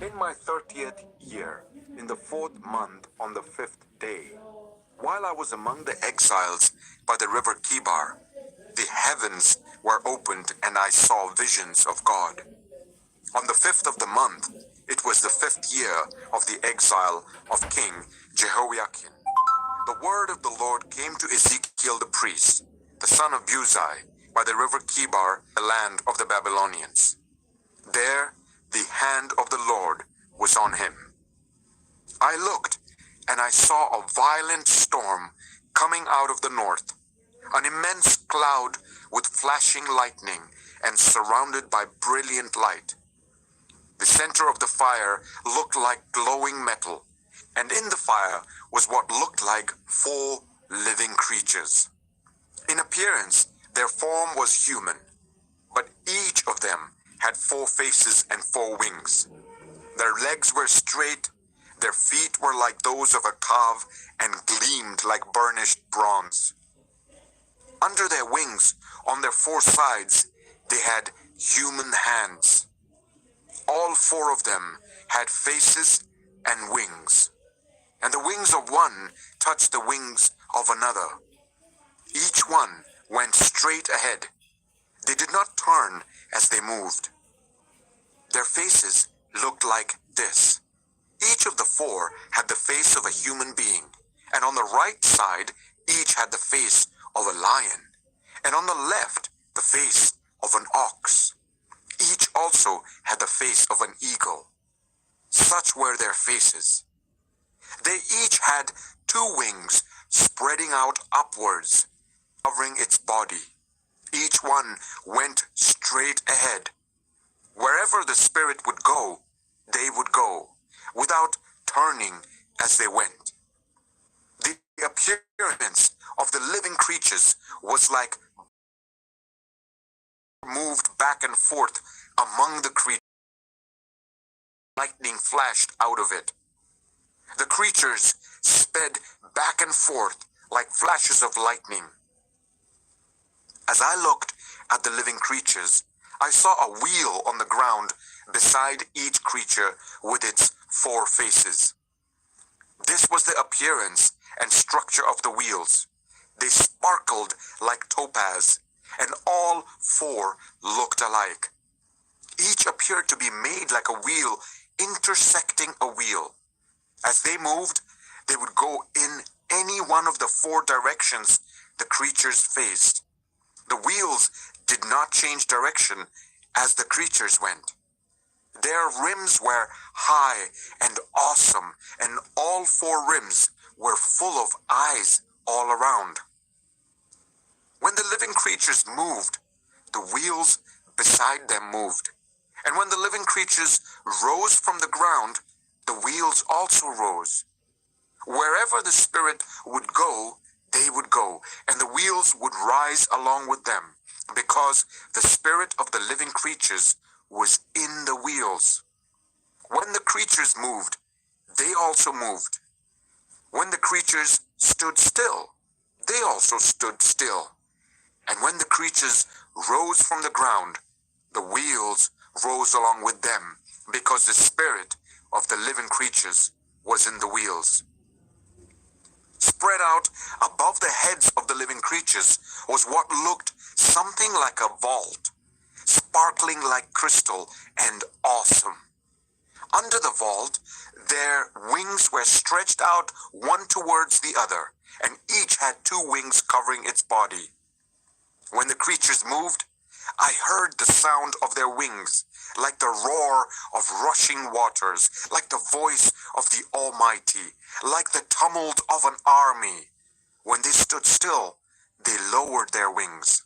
In my 30th year, in the 4th month, on the 5th day, while I was among the exiles by the river Kibar, the heavens were opened and I saw visions of God. On the 5th of the month, it was the 5th year of the exile of King Jehoiakim. The word of the Lord came to Ezekiel the priest, the son of Buzi, by the river Kibar, the land of the Babylonians. There the hand of the Lord was on him. I looked, and I saw a violent storm coming out of the north, an immense cloud with flashing lightning and surrounded by brilliant light. The center of the fire looked like glowing metal, and in the fire was what looked like 4 living creatures. In appearance, their form was human, but each of them had 4 faces and 4 wings. Their legs were straight, their feet were like those of a calf and gleamed like burnished bronze. Under their wings, on their 4 sides, they had human hands. All 4 of them had faces and wings, and the wings of one touched the wings of another. Each one went straight ahead. They did not turn as they moved. Their faces looked like this. Each of the 4 had the face of a human being, and on the right side, each had the face of a lion, and on the left, the face of an ox. Each also had the face of an eagle. Such were their faces. They each had 2 wings spreading out upwards, covering its body. Each one went straight ahead. Wherever the Spirit would go, they would go, without turning as they went. The appearance of the living creatures was like moved back and forth among the creatures. Lightning flashed out of it. The creatures sped back and forth like flashes of lightning. As I looked at the living creatures, I saw a wheel on the ground beside each creature with its 4 faces. This was the appearance and structure of the wheels. They sparkled like topaz, and all 4 looked alike. Each appeared to be made like a wheel intersecting a wheel. As they moved, they would go in any one of the 4 directions the creatures faced. The wheels did not change direction as the creatures went. Their rims were high and awesome, and all 4 rims were full of eyes all around. When the living creatures moved, the wheels beside them moved. And when the living creatures rose from the ground, the wheels also rose. Wherever the Spirit would go, they would go, and the wheels would rise along with them, because the spirit of the living creatures was in the wheels. When the creatures moved, they also moved. When the creatures stood still, they also stood still. And when the creatures rose from the ground, the wheels rose along with them, because the spirit of the living creatures was in the wheels. Spread out above the heads of the living creatures was what looked something like a vault, sparkling like crystal and awesome. Under the vault, their wings were stretched out one towards the other, and each had 2 wings covering its body. When the creatures moved, I heard the sound of their wings, like the roar of rushing waters, like the voice of the Almighty, like the tumult of an army. When they stood still, they lowered their wings.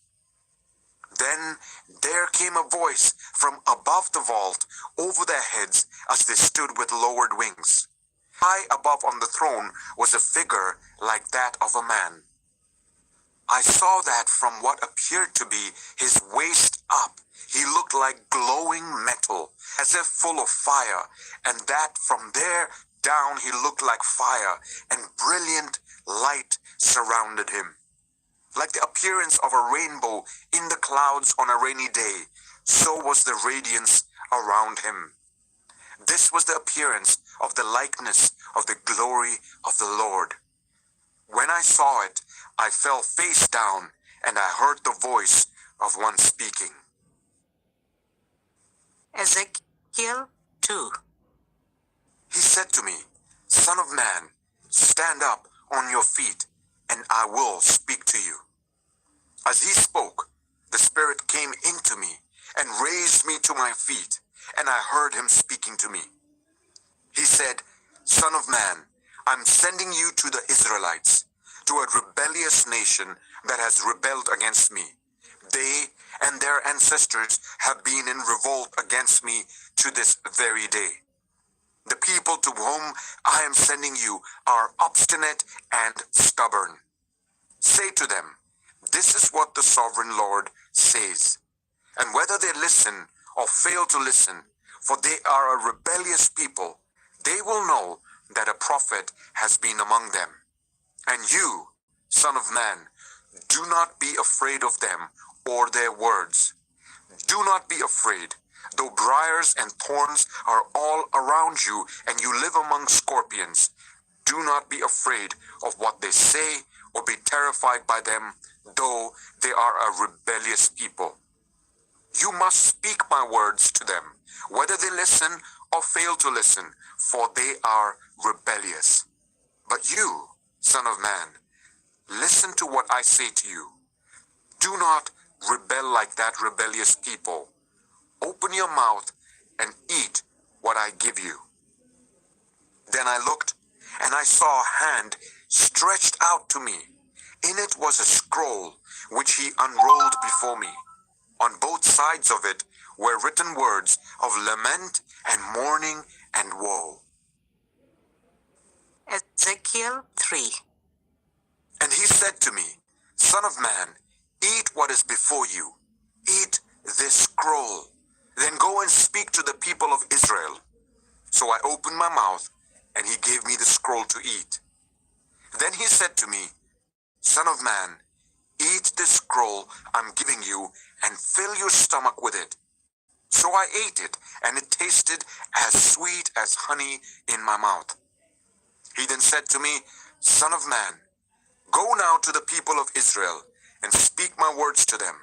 Then there came a voice from above the vault over their heads as they stood with lowered wings. High above on the throne was a figure like that of a man. I saw that from what appeared to be his waist up, he looked like glowing metal, as if full of fire, and that from there down he looked like fire, and brilliant light surrounded him. Like the appearance of a rainbow in the clouds on a rainy day, so was the radiance around him. This this was the appearance of the likeness of the glory of the Lord. When I saw it, I fell face down, and I heard the voice of one speaking. Ezekiel 2. He said to me, Son of man, stand up on your feet, and I will speak to you. As he spoke, the Spirit came into me and raised me to my feet, and I heard him speaking to me. He said, Son of man, I'm sending you to the Israelites, to a rebellious nation that has rebelled against me. They and their ancestors have been in revolt against me to this very day. The people to whom I am sending you are obstinate and stubborn. Say to them, this is what the sovereign Lord says. And whether they listen or fail to listen, for they are a rebellious people, they will know that a prophet has been among them. And you, Son of man, do not be afraid of them or their words. Do not be afraid, though briars and thorns are all around you and you live among scorpions. Do not be afraid of what they say or be terrified by them, though they are a rebellious people. You must speak my words to them, whether they listen or fail to listen, for they are rebellious. But you, Son of man, listen to what I say to you. Do not rebel like that rebellious people. Open your mouth and eat what I give you. Then I looked, and I saw a hand stretched out to me. In it was a scroll, which he unrolled before me. On both sides of it were written words of lament and mourning and woe. Ezekiel 3. And he said to me, Son of man, eat what is before you. Eat this scroll. Then go and speak to the people of Israel. So I opened my mouth, and he gave me the scroll to eat. Then he said to me, Son of man, eat this scroll I'm giving you, and fill your stomach with it. So I ate it, and it tasted as sweet as honey in my mouth. He then said to me, Son of man, go now to the people of Israel, and speak my words to them.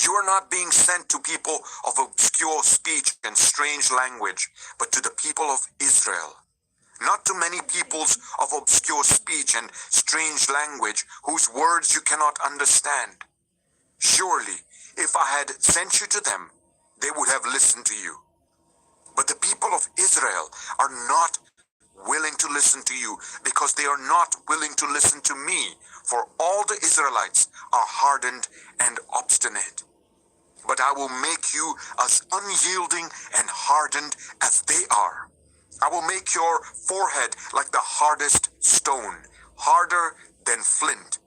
You are not being sent to people of obscure speech and strange language, but to the people of Israel. Not to many peoples of obscure speech and strange language, whose words you cannot understand. Surely, if I had sent you to them, they would have listened to you. But the people of Israel are not willing to listen to you, because they are not willing to listen to me, for all the Israelites are hardened and obstinate. But I will make you as unyielding and hardened as they are. I will make your forehead like the hardest stone, harder than flint.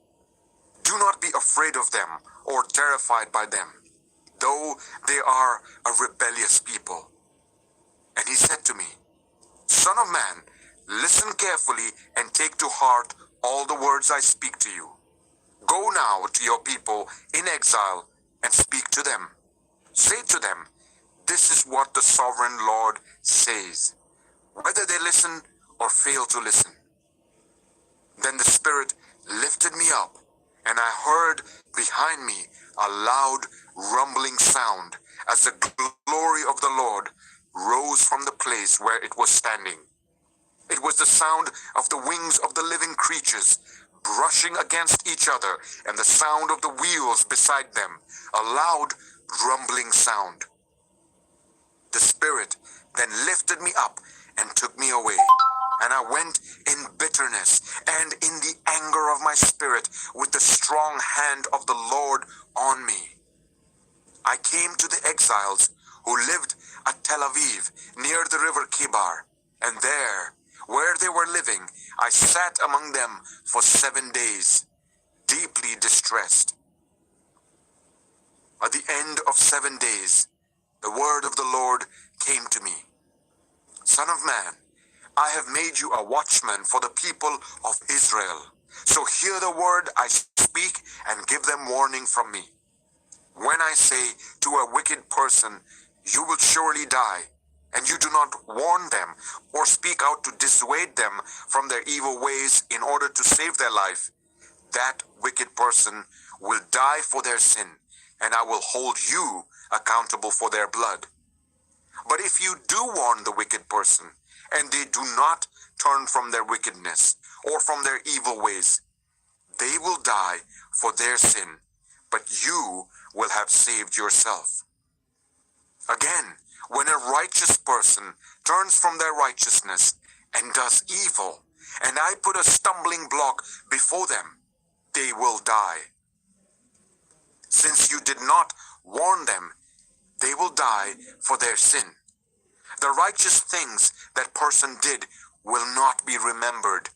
Do not be afraid of them or terrified by them, though they are a rebellious people. And he said to me, Son of man, listen carefully and take to heart all the words I speak to you. Go now to your people in exile and speak to them. Say to them, this is what the sovereign Lord says, whether they listen or fail to listen. Then the Spirit lifted me up, and I heard behind me a loud rumbling sound as the glory of the Lord rose from the place where it was standing. It was the sound of the wings of the living creatures brushing against each other, and the sound of the wheels beside them, a loud rumbling sound. The Spirit then lifted me up and took me away, and I went in bitterness and in the anger of my spirit with the strong hand of the Lord on me. I came to the exiles who lived at Tel Aviv near the river Kibar, and there, where they were living, I sat among them for 7 days, deeply distressed. At the end of 7 days, the word of the Lord came to me. Son of man, I have made you a watchman for the people of Israel. So hear the word I speak and give them warning from me. When I say to a wicked person, you will surely die, and you do not warn them or speak out to dissuade them from their evil ways in order to save their life, that wicked person will die for their sin, and I will hold you accountable for their blood. But if you do warn the wicked person, and they do not turn from their wickedness or from their evil ways, they will die for their sin, but you will have saved yourself. Again, when a righteous person turns from their righteousness and does evil, and I put a stumbling block before them, they will die. Since you did not warn them, they will die for their sin. The righteous things that person did will not be remembered,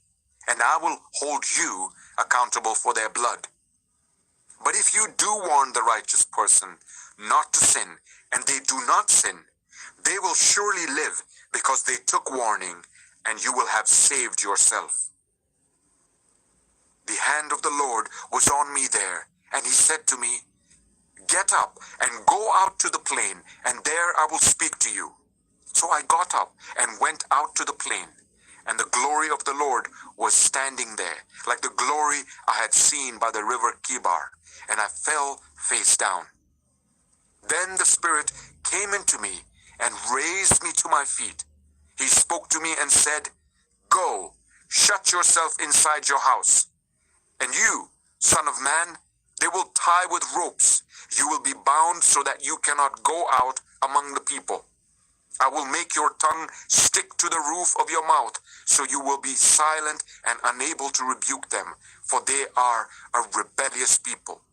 and I will hold you accountable for their blood. But if you do warn the righteous person not to sin, and they do not sin, they will surely live because they took warning, and you will have saved yourself. The hand of the Lord was on me there, and he said to me, "Get up and go out to the plain, and there I will speak to you." So I got up and went out to the plain, and the glory of the Lord was standing there, like the glory I had seen by the river Kibar, and I fell face down. Then the Spirit came into me and raised me to my feet. He spoke to me and said, "Go, shut yourself inside your house. And you, son of man, they will tie with ropes. You will be bound so that you cannot go out among the people. I will make your tongue stick to the roof of your mouth, so you will be silent and unable to rebuke them, for they are a rebellious people.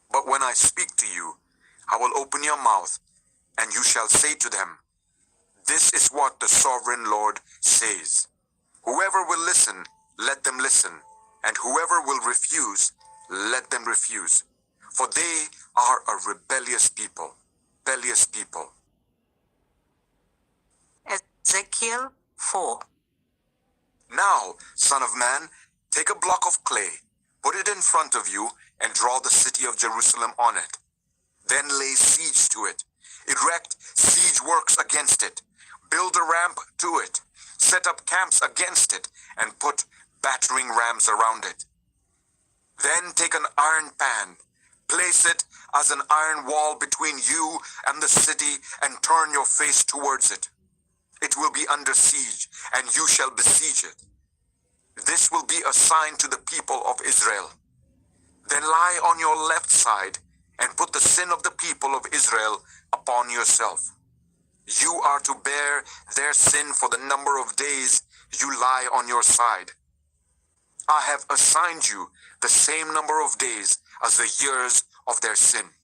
But when I speak to you, I will open your mouth, and you shall say to them, 'This is what the sovereign Lord says.' Whoever will listen, let them listen, and whoever will refuse, let them refuse. For they are a rebellious people. Rebellious people." Ezekiel 4. "Now, son of man, take a block of clay, put it in front of you, and draw the city of Jerusalem on it. Then lay siege to it. Erect siege works against it. Build a ramp to it. Set up camps against it, and put battering rams around it. Then take an iron pan, place it as an iron wall between you and the city, and turn your face towards it. It will be under siege, and you shall besiege it. This will be a sign to the people of Israel. Then lie on your left side, and put the sin of the people of Israel upon yourself. You are to bear their sin for the number of days you lie on your side. I have assigned you the same number of days as the years of their sin.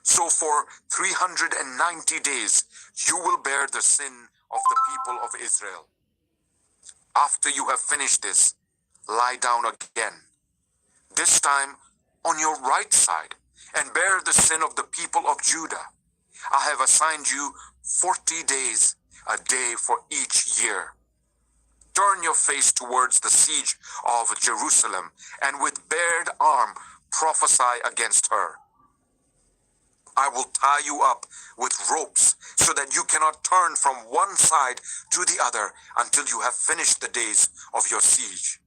So for 390 days you will bear the sin of the people of Israel. After you have finished this, lie down again, this time on your right side, and bear the sin of the people of Judah. I have assigned you 40 days, a day for each year. Turn your face towards the siege of Jerusalem, and with bared arm prophesy against her. I will tie you up with ropes so that you cannot turn from one side to the other until you have finished the days of your siege.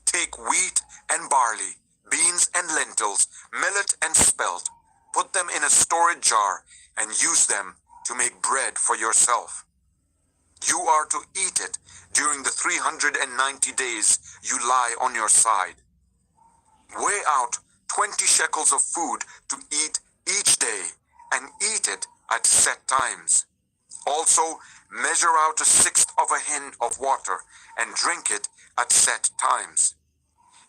Take wheat and barley, beans and lentils, millet and spelt, put them in a storage jar, and use them to make bread for yourself. You are to eat it during the 390 days you lie on your side. Weigh out 20 shekels of food to eat each day, and eat it at set times. Also, measure out 1/6 of a hin of water, and drink it at set times.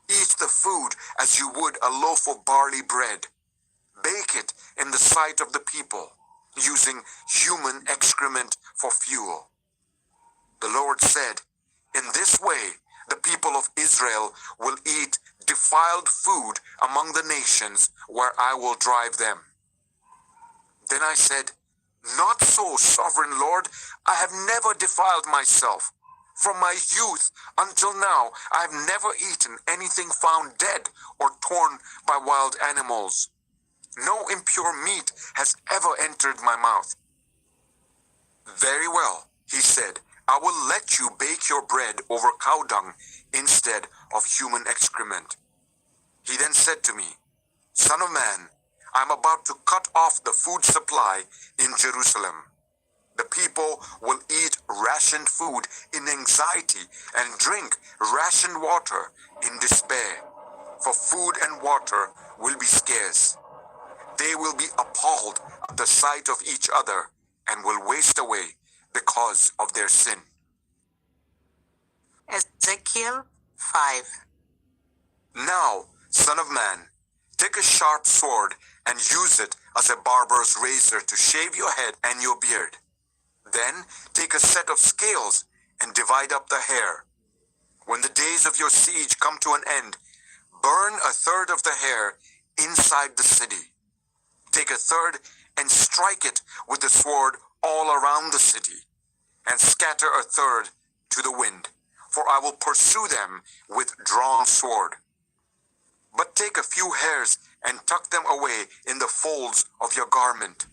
Eat the food as you would a loaf of barley bread. Bake it in the sight of the people, using human excrement for fuel. The Lord said, "In this way, the people of Israel will eat defiled food among the nations where I will drive them." Then I said, "Not so, sovereign Lord. I have never defiled myself. From my youth until now, I have never eaten anything found dead or torn by wild animals. No impure meat has ever entered my mouth." Very well, he said, I will let you bake your bread over cow dung instead of human excrement. He then said to me, Son of man, I am about to cut off the food supply in Jerusalem. The people will eat rationed food in anxiety and drink rationed water in despair, for food and water will be scarce. They will be appalled at the sight of each other and will waste away because of their sin. Ezekiel 5. Now, son of man, take a sharp sword and use it as a barber's razor to shave your head and your beard. Then take a set of scales and divide up the hair. When the days of your siege come to an end, burn a third of the hair inside the city. Take a third and strike it with the sword all around the city, and scatter a third to the wind, for I will pursue them with drawn sword. But take a few hairs and tuck them away in the folds of your garment.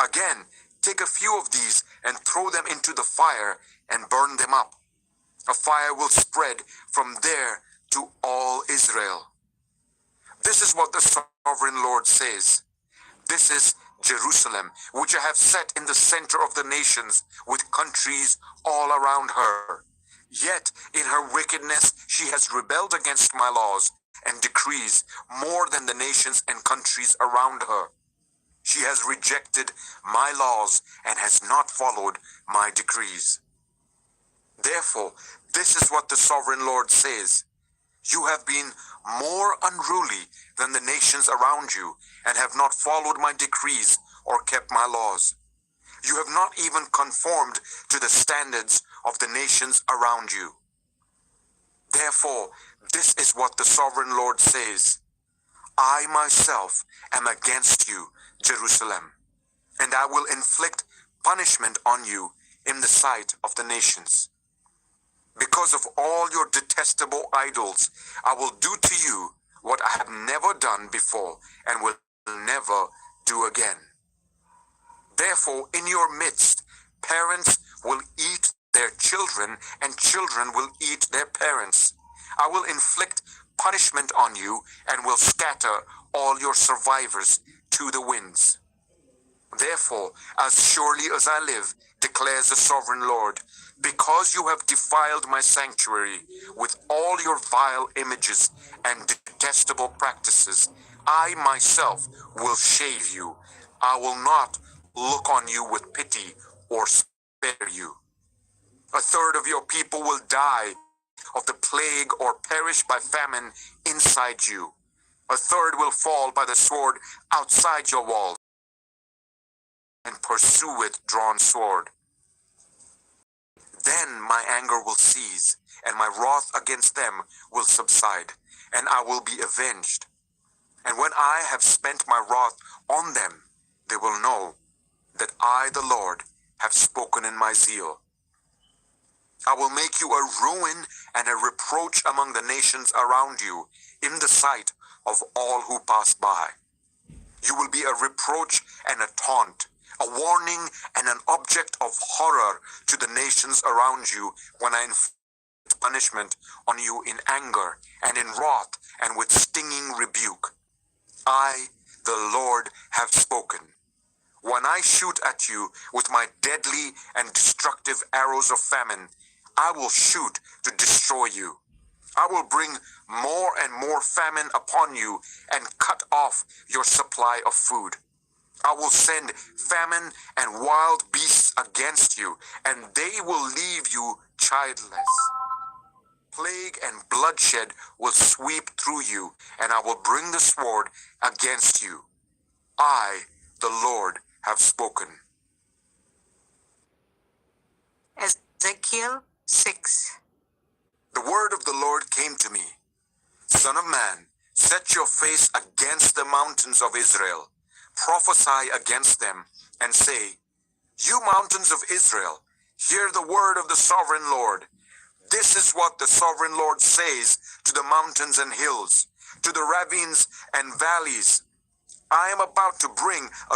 Again, take a few of these and throw them into the fire and burn them up. A fire will spread from there to all Israel. This is what the sovereign Lord says. This is Jerusalem, which I have set in the center of the nations, with countries all around her. Yet in her wickedness she has rebelled against my laws and decrees more than the nations and countries around her. She has rejected my laws and has not followed my decrees. Therefore, this is what the sovereign Lord says. You have been more unruly than the nations around you and have not followed my decrees or kept my laws. You have not even conformed to the standards of the nations around you. Therefore, this is what the sovereign Lord says. I myself am against you, Jerusalem, and I will inflict punishment on you in the sight of the nations. Because of all your detestable idols, I will do to you what I have never done before and will never do again. Therefore, in your midst, parents will eat their children, and children will eat their parents. I will inflict punishment on you and will scatter all your survivors to the winds. Therefore, as surely as I live, declares the sovereign Lord, because you have defiled my sanctuary with all your vile images and detestable practices, I myself will shave you. I will not look on you with pity or spare you. A third of your people will die of the plague or perish by famine inside you. A third will fall by the sword outside your walls and pursue with drawn sword. Then my anger will cease, and my wrath against them will subside, and I will be avenged. And when I have spent my wrath on them, they will know that I, the Lord, have spoken in my zeal. I will make you a ruin and a reproach among the nations around you, in the sight of all who pass by. You will be a reproach and a taunt, a warning and an object of horror to the nations around you when I inflict punishment on you in anger and in wrath and with stinging rebuke. I, the Lord, have spoken. When I shoot at you with my deadly and destructive arrows of famine, I will shoot to destroy you. I will bring more and more famine upon you and cut off your supply of food. I will send famine and wild beasts against you, and they will leave you childless. Plague and bloodshed will sweep through you, and I will bring the sword against you. I, the Lord, have spoken. Ezekiel 6. The word of the Lord came to me. Son of man, set your face against the mountains of Israel. Prophesy against them and say, You mountains of Israel, hear the word of the sovereign Lord. This is what the sovereign Lord says to the mountains and hills, to the ravines and valleys. I am about to bring a